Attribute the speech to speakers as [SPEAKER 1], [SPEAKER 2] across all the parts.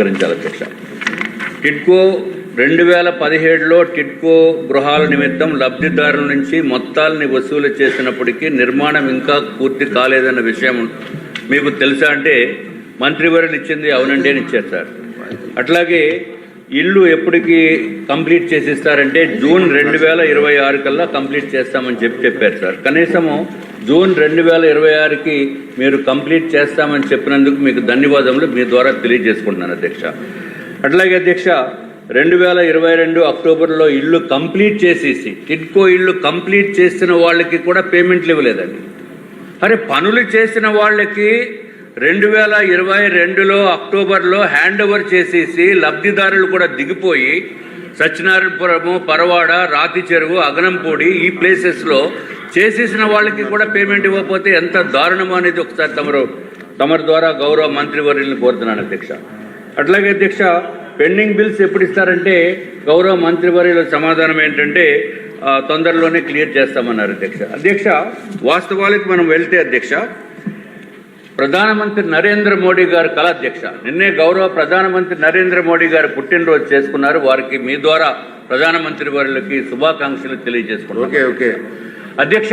[SPEAKER 1] సహకరించాలి అధ్యక్ష. టిడ్కో 2017లో టిడ్కో గృహాల నిమిత్తం లబ్ధిదారుల నుంచి మొత్తాలని వసూలు చేసినప్పటికీ నిర్మాణం ఇంకా పూర్తి కాలేదన్న విషయం మీకు తెలుసా అంటే మంత్రివర్యులు ఇచ్చింది అవునండి అని ఇచ్చారు సార్. అట్లాగే ఇల్లు ఎప్పటికి కంప్లీట్ చేసిస్తారంటే జూన్ 2026 కల్లా కంప్లీట్ చేస్తామని చెప్పారు సార్. కనీసము జూన్ 2026కి మీరు కంప్లీట్ చేస్తామని చెప్పినందుకు మీకు ధన్యవాదములు మీ ద్వారా తెలియజేసుకుంటున్నాను అధ్యక్ష. అట్లాగే అధ్యక్ష 2022 అక్టోబర్లో ఇల్లు కంప్లీట్ చేసేసి టిడ్కో ఇల్లు కంప్లీట్ చేసిన వాళ్ళకి కూడా పేమెంట్లు ఇవ్వలేదండి. అరే పనులు చేసిన వాళ్ళకి 2022లో అక్టోబర్లో హ్యాండ్ ఓవర్ చేసేసి లబ్ధిదారులు కూడా దిగిపోయి సత్యనారాయణపురము, పరవాడ, రాతి చెరువు, అగనంపూడి ఈ ప్లేసెస్లో చేసేసిన వాళ్ళకి కూడా పేమెంట్ ఇవ్వకపోతే ఎంత దారుణమో అనేది ఒకసారి తమరి ద్వారా గౌరవ మంత్రివర్యులను కోరుతున్నాను అధ్యక్ష. అట్లాగే అధ్యక్ష పెండింగ్ బిల్స్ ఎప్పుడు ఇస్తారంటే గౌరవ మంత్రివర్యుల సమాధానం ఏంటంటే తొందరలోనే క్లియర్ చేస్తామన్నారు అధ్యక్ష. అధ్యక్ష వాస్తవాలకు మనం వెళ్తే అధ్యక్ష ప్రధానమంత్రి నరేంద్ర మోడీ గారు కల అధ్యక్ష నిన్నే గౌరవ ప్రధానమంత్రి నరేంద్ర మోడీ గారు పుట్టినరోజు చేసుకున్నారు. వారికి మీ ద్వారా ప్రధానమంత్రి వారికి శుభాకాంక్షలు తెలియజేసుకున్నారు.
[SPEAKER 2] ఓకే
[SPEAKER 1] అధ్యక్ష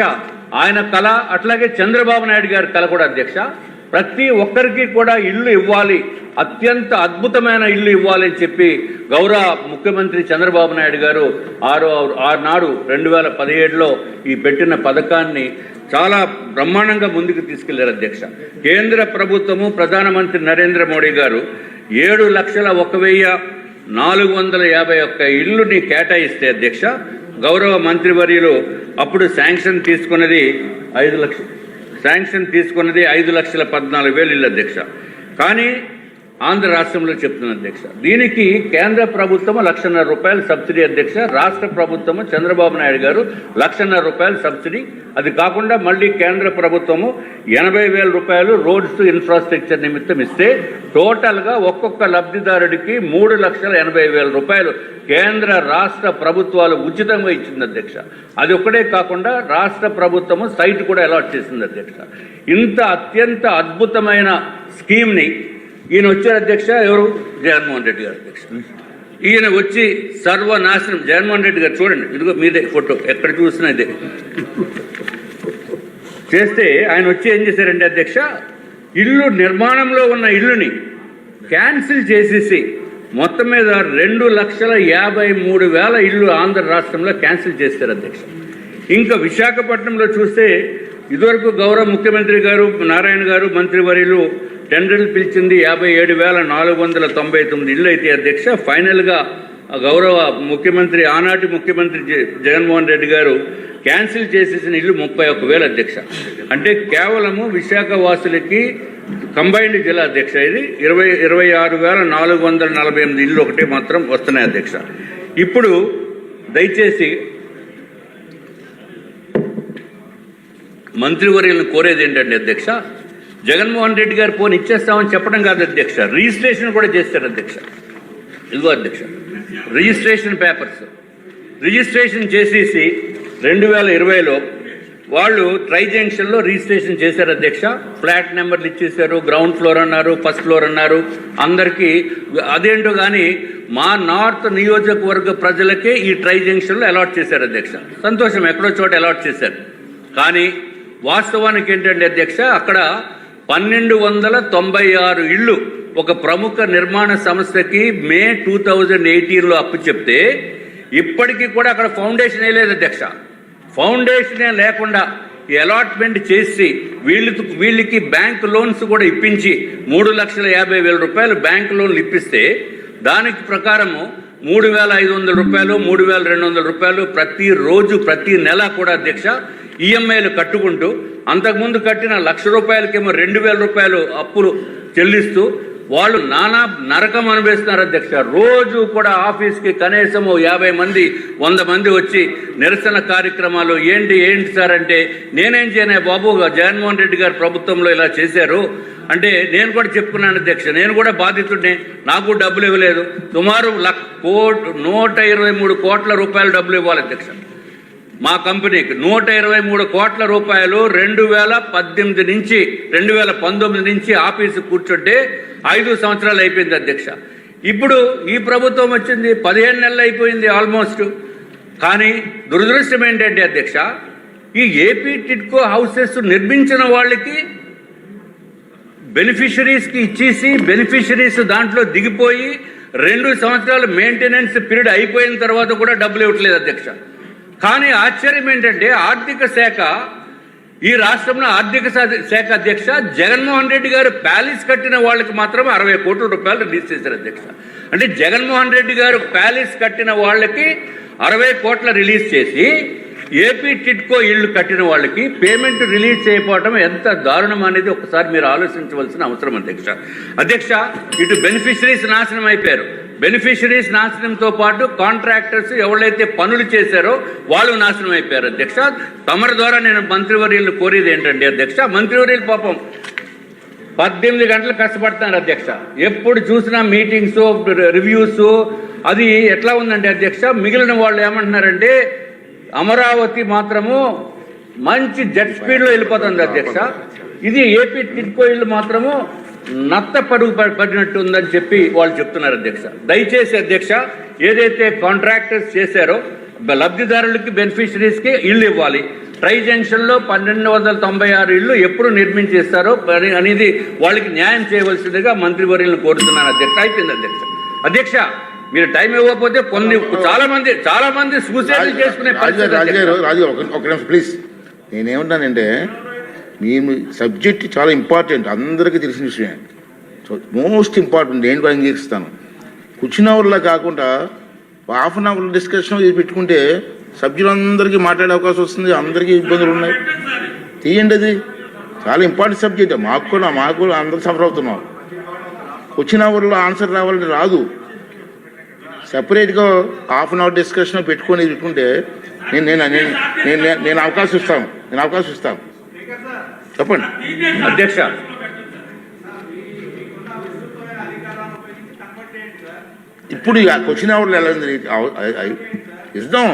[SPEAKER 1] ఆయన కళ అట్లాగే చంద్రబాబు నాయుడు గారి కళ కూడా అధ్యక్ష ప్రతి ఒక్కరికి కూడా ఇల్లు ఇవ్వాలి, అత్యంత అద్భుతమైన ఇల్లు ఇవ్వాలి అని చెప్పి గౌరవ ముఖ్యమంత్రి చంద్రబాబు నాయుడు గారు ఆనాడు 2017లో ఈ పెట్టిన పథకాన్ని చాలా బ్రహ్మాండంగా ముందుకు తీసుకెళ్లారు అధ్యక్ష. కేంద్ర ప్రభుత్వము ప్రధానమంత్రి నరేంద్ర మోడీ గారు 7,01,451 ఇల్లుని కేటాయిస్తే అధ్యక్ష గౌరవ మంత్రివర్యులు అప్పుడు శాంక్షన్ తీసుకున్నది 5,14,000 ఇల్లు అధ్యక్ష. కానీ ఆంధ్ర రాష్ట్రంలో చెప్తున్న అధ్యక్ష దీనికి కేంద్ర ప్రభుత్వము ₹1,50,000 సబ్సిడీ అధ్యక్ష. రాష్ట్ర ప్రభుత్వము చంద్రబాబు నాయుడు గారు ₹1,50,000 సబ్సిడీ. అది కాకుండా మళ్ళీ కేంద్ర ప్రభుత్వము ₹80,000 రోడ్స్ ఇన్ఫ్రాస్ట్రక్చర్ నిమిత్తం ఇస్తే టోటల్గా ఒక్కొక్క లబ్ధిదారుడికి ₹3,80,000 కేంద్ర రాష్ట్ర ప్రభుత్వాలు ఉచితంగా ఇచ్చింది అధ్యక్ష. అది ఒక్కడే కాకుండా రాష్ట్ర ప్రభుత్వము సైట్ కూడా అలాట్ చేసింది అధ్యక్ష. ఇంత అత్యంత అద్భుతమైన స్కీమ్ని ఈయన వచ్చారు అధ్యక్ష. ఎవరు? జగన్మోహన్ రెడ్డి గారు అధ్యక్ష. ఈయన వచ్చి సర్వనాశనం. జగన్మోహన్ రెడ్డి గారు చూడండి, ఇదిగో మీదే ఫోటో, ఎక్కడ చూసినా ఇదే చేస్తే ఆయన వచ్చి ఏం చేశారంటే అధ్యక్ష ఇల్లు నిర్మాణంలో ఉన్న ఇల్లుని క్యాన్సిల్ చేసేసి మొత్తం మీద 2,53,000 ఇల్లు ఆంధ్ర రాష్ట్రంలో క్యాన్సిల్ చేశారు అధ్యక్ష. ఇంకా విశాఖపట్నంలో చూస్తే ఇదివరకు గౌరవ ముఖ్యమంత్రి గారు నారాయణ గారు మంత్రివర్యులు టెండర్లు పిలిచింది 57,499 ఇళ్ళు అయితే అధ్యక్ష ఫైనల్గా గౌరవ ముఖ్యమంత్రి ఆనాటి ముఖ్యమంత్రి జగన్మోహన్ రెడ్డి గారు క్యాన్సిల్ చేసేసిన ఇల్లు 31,000 అధ్యక్ష. అంటే కేవలము విశాఖ వాసులకి కంబైన్డ్ జిల్లా అధ్యక్ష ఇది 26,448 ఇళ్ళు ఒకటే మాత్రం వస్తున్నాయి అధ్యక్ష. ఇప్పుడు దయచేసి మంత్రివర్యులను కోరేది ఏంటంటే అధ్యక్ష జగన్మోహన్ రెడ్డి గారు ఫోన్ ఇచ్చేస్తామని చెప్పడం కాదు అధ్యక్ష, రిజిస్ట్రేషన్ కూడా చేస్తారు అధ్యక్ష. ఇదిగో అధ్యక్ష రిజిస్ట్రేషన్ పేపర్స్ రిజిస్ట్రేషన్ చేసేసి 2020లో వాళ్ళు ట్రై జంక్షన్లో రిజిస్ట్రేషన్ చేశారు అధ్యక్ష. ఫ్లాట్ నెంబర్లు ఇచ్చేశారు, గ్రౌండ్ ఫ్లోర్ అన్నారు, ఫస్ట్ ఫ్లోర్ అన్నారు అందరికీ. అదేంటో కానీ మా నార్త్ నియోజకవర్గ ప్రజలకే ఈ ట్రై జంక్షన్లో అలాట్ చేశారు అధ్యక్ష. సంతోషం, ఎక్కడో చోట అలాట్ చేశారు. కానీ వాస్తవానికి ఏంటంటే అధ్యక్ష అక్కడ 1,296 ఇళ్ళు ఒక ప్రముఖ నిర్మాణ సంస్థకి మే 2018లో అప్పు చెప్తే ఇప్పటికీ కూడా అక్కడ ఫౌండేషన్ వేయలేదు అధ్యక్ష. ఫౌండేషనే లేకుండా అలాట్మెంట్ చేసి వీళ్ళకి బ్యాంక్ లోన్స్ కూడా ఇప్పించి ₹3,50,000 బ్యాంక్ లోన్లు ఇప్పిస్తే దానికి ప్రకారము ₹3,500 ₹3,200 ప్రతిరోజు ప్రతి నెల కూడా అధ్యక్ష ఈఎంఐలు కట్టుకుంటూ అంతకుముందు కట్టిన ₹1,00,000కేమో ₹2,000 అప్పులు చెల్లిస్తూ వాళ్ళు నానా నరకం అనుభవిస్తున్నారు అధ్యక్ష. రోజు కూడా ఆఫీస్కి కనీసము 50 మంది 100 మంది వచ్చి నిరసన కార్యక్రమాలు ఏంటి సార్ అంటే నేనేం చేయను బాబు, జగన్మోహన్ రెడ్డి గారు ప్రభుత్వంలో ఇలా చేశారు అంటే నేను కూడా చెప్పుకున్నాను అధ్యక్ష, నేను కూడా బాధితుడిని, నాకు డబ్బులు ఇవ్వలేదు. సుమారు ₹123 కోట్ల డబ్బులు ఇవ్వాలి అధ్యక్ష. మా కంపెనీకి 123 కోట్ల రూపాయలు 2018 నుంచి 2019 నుంచి ఆఫీసు కూర్చుంటే 5 సంవత్సరాలు అయిపోయింది అధ్యక్ష. ఇప్పుడు ఈ ప్రభుత్వం వచ్చింది 15 నెలలు అయిపోయింది ఆల్మోస్ట్. కానీ దురదృష్టం ఏంటంటే అధ్యక్ష, ఈ ఏపీ టిడ్కో హౌసెస్ నిర్మించిన వాళ్ళకి బెనిఫిషరీస్కి ఇచ్చేసి బెనిఫిషరీస్ దాంట్లో దిగిపోయి 2 సంవత్సరాలు మెయింటెనెన్స్ పీరియడ్ అయిపోయిన తర్వాత కూడా డబ్బులు ఇవ్వట్లేదు అధ్యక్ష. కానీ ఆశ్చర్యం ఏంటంటే ఆర్థిక శాఖ, ఈ రాష్ట్రంలో ఆర్థిక శాఖ అధ్యక్ష జగన్మోహన్ రెడ్డి గారు ప్యాలెస్ కట్టిన వాళ్ళకి మాత్రం 60 కోట్ల రూపాయలు రిలీజ్ చేశారు అధ్యక్ష. అంటే జగన్మోహన్ రెడ్డి గారు ప్యాలెస్ కట్టిన వాళ్ళకి 60 కోట్ల రిలీజ్ చేసి ఏపీ టిడ్కో ఇళ్లు కట్టిన వాళ్ళకి పేమెంట్ రిలీజ్ చేయకపోవడం ఎంత దారుణం అనేది ఒకసారి మీరు ఆలోచించవలసిన అవసరం అధ్యక్ష. అధ్యక్ష, ఇటు బెనిఫిషరీస్ నాశనం అయిపోయారు. బెనిఫిషరీస్ నాశనంతో పాటు కాంట్రాక్టర్స్ ఎవరైతే పనులు చేశారో వాళ్ళు నాశనం అయిపోయారు అధ్యక్ష. తమరి ద్వారా నేను మంత్రివర్యులను కోరేది ఏంటంటే అధ్యక్ష, మంత్రివర్యులు పాపం 18 గంటలు కష్టపడతారు అధ్యక్ష. ఎప్పుడు చూసినా మీటింగ్స్, రివ్యూస్, అది ఎట్లా ఉందంటే అధ్యక్ష, మిగిలిన వాళ్ళు ఏమంటున్నారంటే అమరావతి మాత్రము మంచి జెట్ స్పీడ్లో వెళ్ళిపోతుంది అధ్యక్ష, ఇది ఏపీ టిడ్కో ఇల్లు మాత్రము నత్త పడుగు పడినట్టు ఉందని చెప్పి వాళ్ళు చెప్తున్నారు అధ్యక్ష. దయచేసి అధ్యక్ష, ఏదైతే కాంట్రాక్టర్స్ చేశారో లబ్ధిదారులకి బెనిఫిషరీస్కి ఇళ్ళు ఇవ్వాలి. ట్రై జంక్షన్లో 1296 ఇళ్ళు ఎప్పుడు నిర్మించేస్తారో అనేది వాళ్ళకి న్యాయం చేయవలసిందిగా మంత్రివర్యులను కోరుతున్నాను అధ్యక్ష. అయిపోయింది అధ్యక్ష. అధ్యక్ష, మీరు టైం ఇవ్వకపోతే చాలా మంది సూసైడ్ చేసుకునే
[SPEAKER 2] పరిస్థితి. ప్లీజ్, నేనేమంటానంటే మేము సబ్జెక్ట్ చాలా ఇంపార్టెంట్, అందరికీ తెలిసిన విషయమే. సో మోస్ట్ ఇంపార్టెంట్ ఏంటో అంగీకరిస్తాను. కూర్చున్న అవర్లా కాకుండా హాఫ్ అన్ అవర్ డిస్కషన్ ఇది పెట్టుకుంటే సభ్యులందరికీ మాట్లాడే అవకాశం వస్తుంది, అందరికీ ఇబ్బందులు ఉన్నాయి. తీయండి, అది చాలా ఇంపార్టెంట్ సబ్జెక్ట్. మాకు కూడా అందరూ సఫర్ అవుతున్నాం. వచ్చిన అవర్లో ఆన్సర్ రావాలంటే రాదు. సెపరేట్గా హాఫ్ అన్ అవర్ డిస్కషన్ పెట్టుకుంటే నేను అవకాశం ఇస్తాను. చెప్పండి
[SPEAKER 1] అధ్యక్ష.
[SPEAKER 2] ఇప్పుడు క్వశ్చన్ అవర్లో ఎలా ఉంది ఇద్దాం.